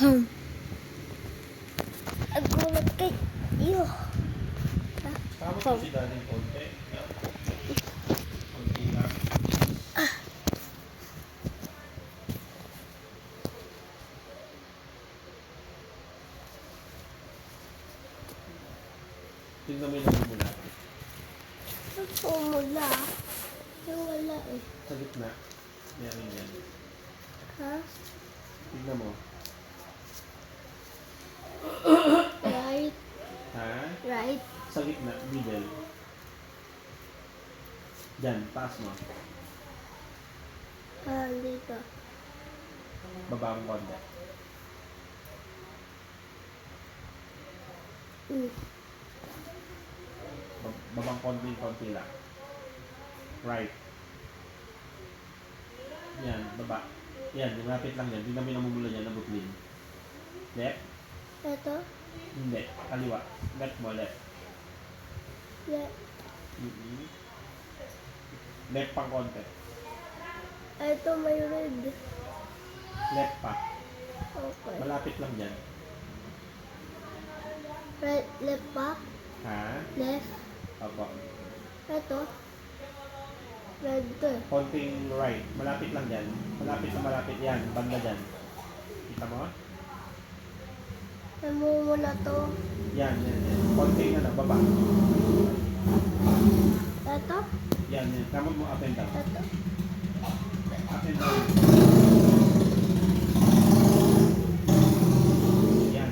Hmm. Ang gulat kay iyo. Tapos po si dating konti. Konti lang. Tingnan mo yung namumula. Pumula. Yung wala eh. Sa gitna. Meron yan. Ha? Tingnan mo. Right. Ha? Right. Sa gitna. Middle. Diyan. Taas mo. Dito. Baba mo konti. Babang konti lang. Right. Yan. Baba. Yan. Lumapit lang yan. Tingnan mo yung namumula niya. Nabutlin. Left. Ito. Hindi. Kaliwa. Left mo. Left. Left. Left pang konti. Ito may red. Left pa. Okay. Malapit lang dyan. Right. Left pa. Ha? Left. Opo. Ito. Red to eh. Konting right. Malapit lang dyan. Malapit na malapit yan. Banda dyan. Kita mo? Namumula to. Yan. Konting baba. Ito. Yan. Kamot mo up and down. Ito. Up and down. Yan.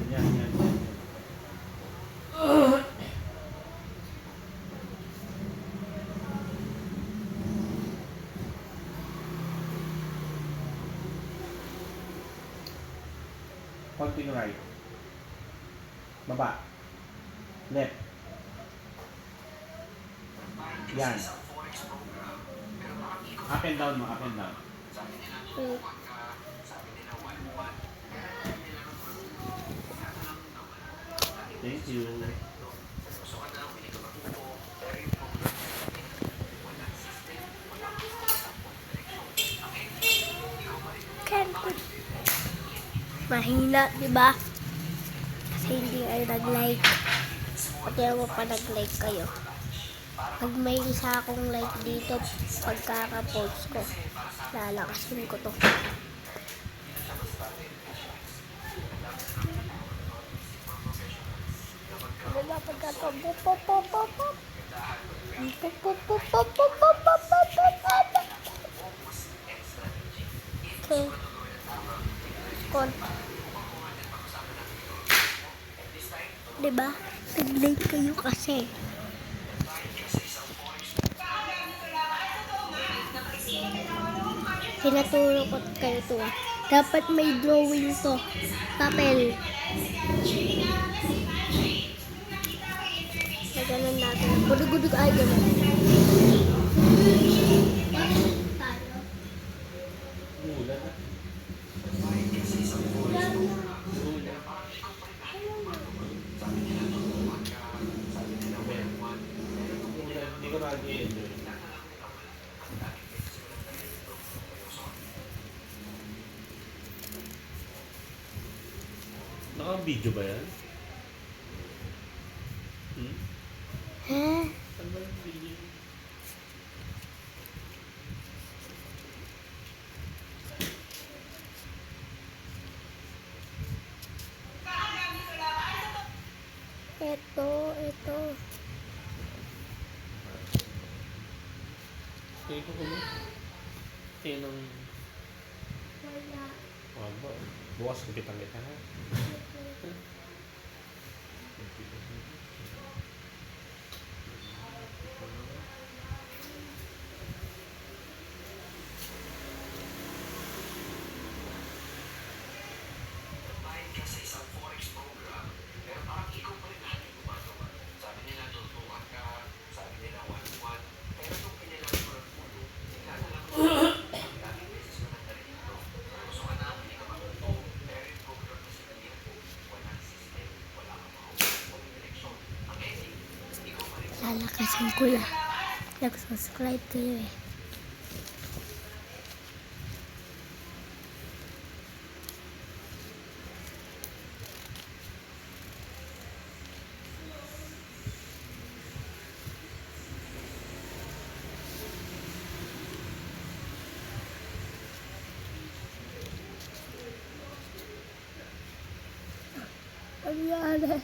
Konting right. Baba. Left. Yan. Up and down mo. Up and down. Wait. Thank you. Mahina, di ba? Kasi hindi kayo nag-like. Pati ako pa nag-like kayo. Pag may isa akong like dito, pagkaka-post ko, lalakasin ko to. Diba pagka okay. Diba? Nag-like kayo kasi. Tinaturo ko kayo to. Dapat may drawing to. Papel. Na ganun natin. Gudug-gudug ay ganun. Mula na. Hindi ko nag-i-enjoy. Naka-video ba yan? Ha? Saan ba yung video? Ito. Ito ko mo. Tinong... Wala. Wala. Bukas kupitan kita ha. Lalakasin ko lang. Nag-subscribe kayo eh. nangyari?